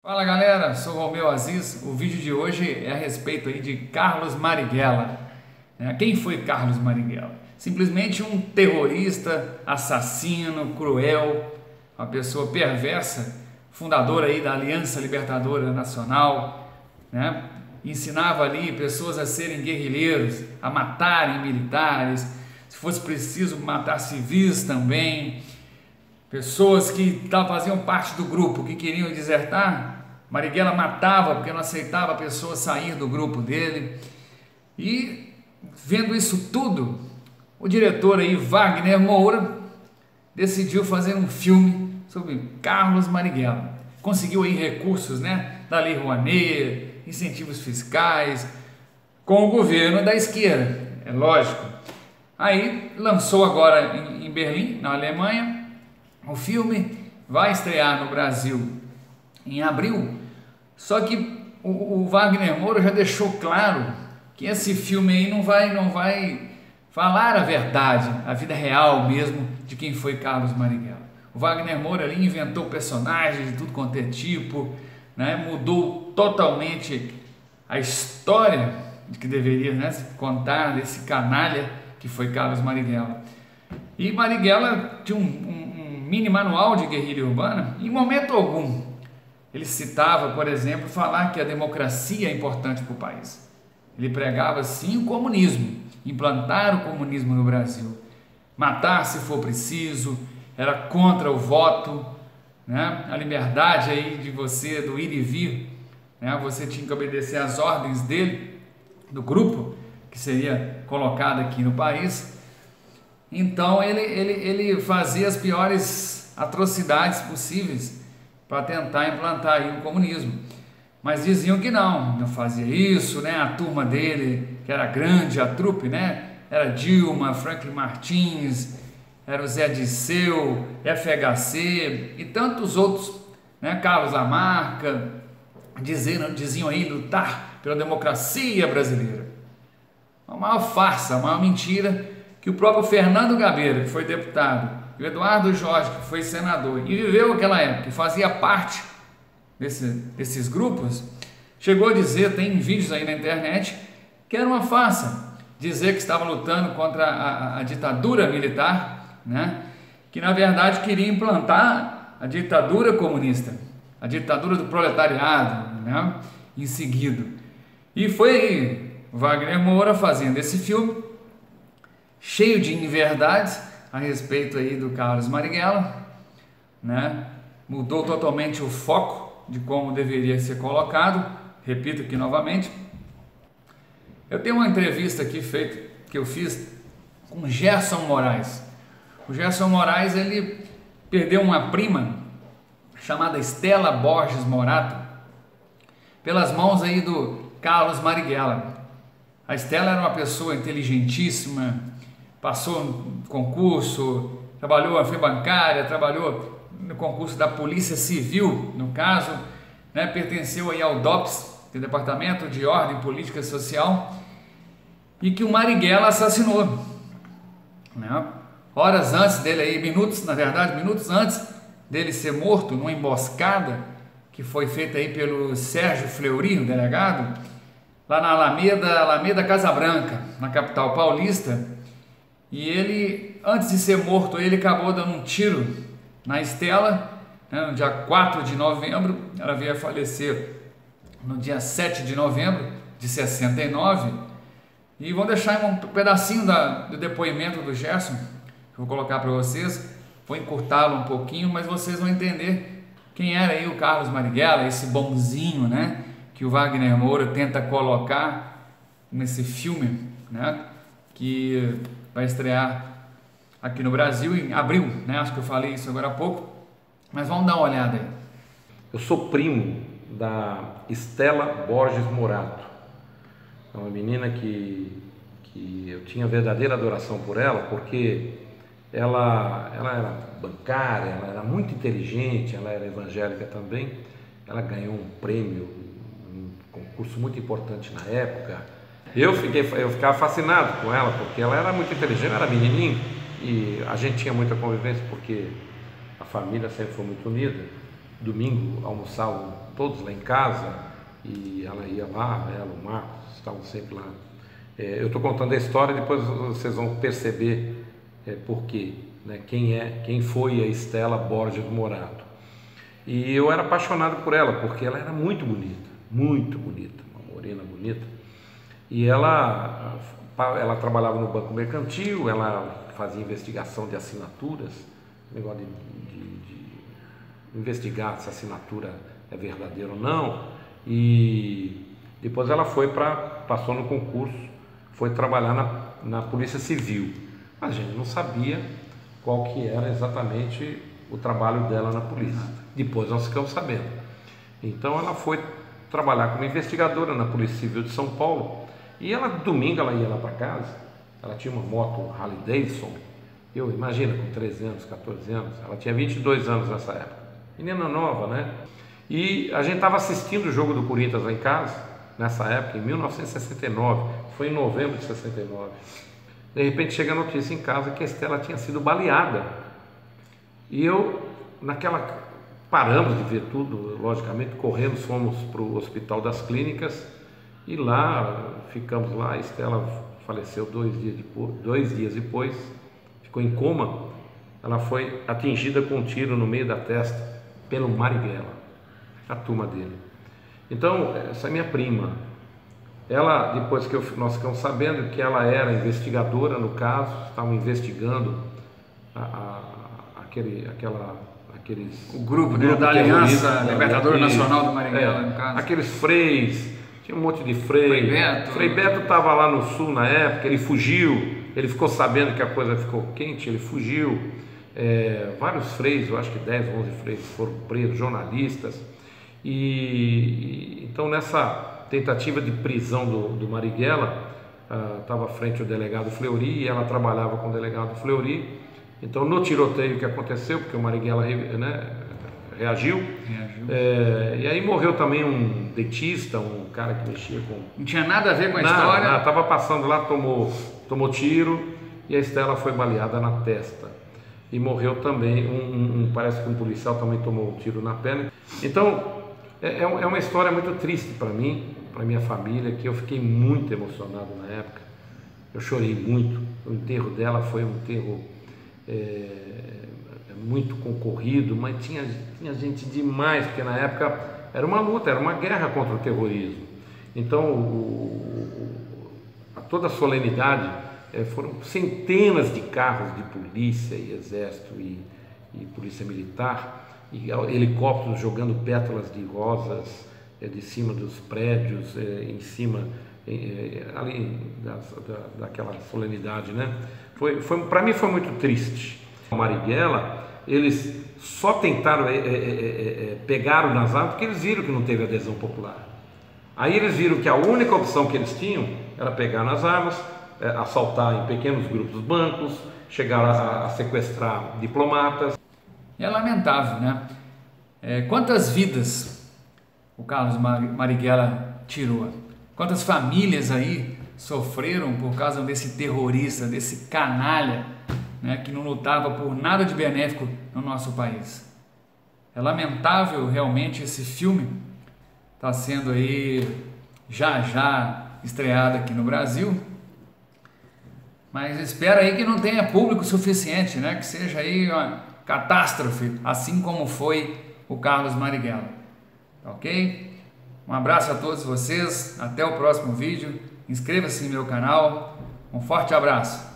Fala galera, sou o Romeu Aziz. O vídeo de hoje é a respeito aí de Carlos Marighella. Quem foi Carlos Marighella? Simplesmente um terrorista, assassino, cruel, uma pessoa perversa, fundador aí da Aliança Libertadora Nacional, né? Ensinava ali pessoas a serem guerrilheiros, a matarem militares, se fosse preciso matar civis também. Pessoas que faziam parte do grupo, que queriam desertar, Marighella matava porque não aceitava a pessoa sair do grupo dele. E vendo isso tudo, o diretor aí, Wagner Moura, decidiu fazer um filme sobre Carlos Marighella. Conseguiu aí recursos, né, da Lei Rouanet, incentivos fiscais, com o governo da esquerda, é lógico. Aí lançou agora em Berlim, na Alemanha. O filme vai estrear no Brasil em abril, só que o Wagner Moura já deixou claro que esse filme aí não vai falar a verdade, a vida real mesmo de quem foi Carlos Marighella. O Wagner Moura ali inventou personagens de tudo quanto é tipo, né? Mudou totalmente a história de que deveria, né, contar desse canalha que foi Carlos Marighella. E Marighella tinha mini manual de guerrilha urbana. Em momento algum ele citava, por exemplo, falar que a democracia é importante para o país. Ele pregava sim o comunismo, implantar o comunismo no Brasil, matar se for preciso, era contra o voto, né? A liberdade aí de você, do ir e vir, né? Você tinha que obedecer às ordens dele, do grupo que seria colocado aqui no país. Então ele fazia as piores atrocidades possíveis para tentar implantar aí o comunismo. Mas diziam que não fazia isso, né? A turma dele, que era grande, a trupe, né? Era Dilma, Franklin Martins, era o Zé Disseu, FHC e tantos outros, né? Carlos Lamarca, diziam aí lutar pela democracia brasileira. A maior farsa, a maior mentira, que o próprio Fernando Gabeira, que foi deputado, e o Eduardo Jorge, que foi senador e viveu aquela época, que fazia parte desses grupos, chegou a dizer, tem vídeos aí na internet, que era uma farsa, dizer que estava lutando contra a ditadura militar, né? Que na verdade queria implantar a ditadura comunista, a ditadura do proletariado, né? Em seguida. E foi Wagner Moura fazendo esse filme, cheio de inverdades a respeito aí do Carlos Marighella, né? Mudou totalmente o foco de como deveria ser colocado. Repito aqui novamente, eu tenho uma entrevista aqui que eu fiz com Gerson Moraes. O Gerson Moraes, ele perdeu uma prima chamada Estela Borges Morato pelas mãos aí do Carlos Marighella. A Estela era uma pessoa inteligentíssima, passou no concurso, foi bancária, trabalhou no concurso da Polícia Civil, no caso, né, pertenceu aí ao DOPS, que é o Departamento de Ordem Política e Social, e que o Marighella assassinou, né? Horas antes dele aí, minutos antes dele ser morto numa emboscada que foi feita aí pelo Sérgio Fleury, o delegado, lá na Alameda Casa Branca, na capital paulista. E ele, antes de ser morto, ele acabou dando um tiro na Estela, né, no dia 4 de novembro, ela veio a falecer no dia 7 de novembro de 69, e vou deixar um pedacinho do depoimento do Gerson, que eu vou colocar para vocês, vou encurtá-lo um pouquinho, mas vocês vão entender quem era aí o Carlos Marighella, esse bonzinho, né, que o Wagner Moura tenta colocar nesse filme, né, que vai estrear aqui no Brasil em abril, né? Acho que eu falei isso agora há pouco, mas vamos dar uma olhada aí. Eu sou primo da Estela Borges Morato, é uma menina que eu tinha verdadeira adoração por ela, porque ela era bancária, ela era muito inteligente, ela era evangélica também, ela ganhou um prêmio, um concurso muito importante na época. Eu ficava fascinado com ela, porque ela era muito inteligente, era menininho, e a gente tinha muita convivência, porque a família sempre foi muito unida. Domingo almoçavam todos lá em casa, e ela ia lá, ela, o Marcos, estavam sempre lá. Eu estou contando a história, depois vocês vão perceber por quê, né? Quem foi a Estela Borges Morato. E eu era apaixonado por ela, porque ela era muito bonita, uma morena bonita. E ela trabalhava no Banco Mercantil, ela fazia investigação de assinaturas, negócio de investigar se a assinatura é verdadeira ou não. E depois ela passou no concurso, foi trabalhar na Polícia Civil. Mas a gente não sabia qual que era exatamente o trabalho dela na polícia. Depois nós ficamos sabendo. Então ela foi trabalhar como investigadora na Polícia Civil de São Paulo. E ela, domingo, ela ia lá para casa. Ela tinha uma moto Harley Davidson. Eu imagino, com 13 anos, 14 anos. Ela tinha 22 anos nessa época. Menina nova, né? E a gente estava assistindo o jogo do Corinthians lá em casa, nessa época, em 1969. Foi em novembro de 69. De repente chega a notícia em casa que a Estela tinha sido baleada. E eu, paramos de ver tudo, logicamente, correndo, fomos para o Hospital das Clínicas e lá, ficamos lá. A Estela faleceu 2 dias depois, ficou em coma. Ela foi atingida com um tiro no meio da testa pelo Marighella, a turma dele. Então, essa é minha prima. Ela, depois que nós ficamos sabendo que ela era investigadora no caso, estavam investigando o grupo da Aliança Libertadora Nacional do Marighella, no caso. Aqueles freis, tinha um monte de frei. Frei Beto estava lá no sul na época, ele fugiu, ele ficou sabendo que a coisa ficou quente, ele fugiu. Vários freis, eu acho que 10, 11 freis foram presos, jornalistas. E então nessa tentativa de prisão do Marighella, estava à frente o delegado Fleury e ela trabalhava com o delegado Fleury. Então no tiroteio que aconteceu, porque o Marighella, né, reagiu. E aí morreu também um dentista, um cara que mexia com... Não tinha nada a ver com a história. Estava passando lá, tomou tiro e a Estela foi baleada na testa. E morreu também, parece que um policial também tomou um tiro na perna. Então, é uma história muito triste para mim, para minha família, que eu fiquei muito emocionado na época. Eu chorei muito. O enterro dela foi um enterro muito concorrido, mas tinha gente demais, porque na época era uma luta, era uma guerra contra o terrorismo. Então, toda a solenidade, foram centenas de carros de polícia e exército e polícia militar, e helicópteros jogando pétalas de rosas de cima dos prédios, em cima ali daquela solenidade, né? Para mim foi muito triste. O Marighella, eles só tentaram, pegaram nas armas porque eles viram que não teve adesão popular. Aí eles viram que a única opção que eles tinham era pegar nas armas, assaltar em pequenos grupos bancos, chegaram a sequestrar diplomatas. É lamentável, né? Quantas vidas o Carlos Marighella tirou? Quantas famílias aí sofreram por causa desse terrorista, desse canalha, né, que não lutava por nada de benéfico no nosso país? É lamentável realmente. Esse filme está sendo aí já estreado aqui no Brasil, mas espera aí que não tenha público suficiente, né? Que seja aí uma catástrofe, assim como foi o Carlos Marighella. Ok? Um abraço a todos vocês, até o próximo vídeo, inscreva-se no meu canal, um forte abraço.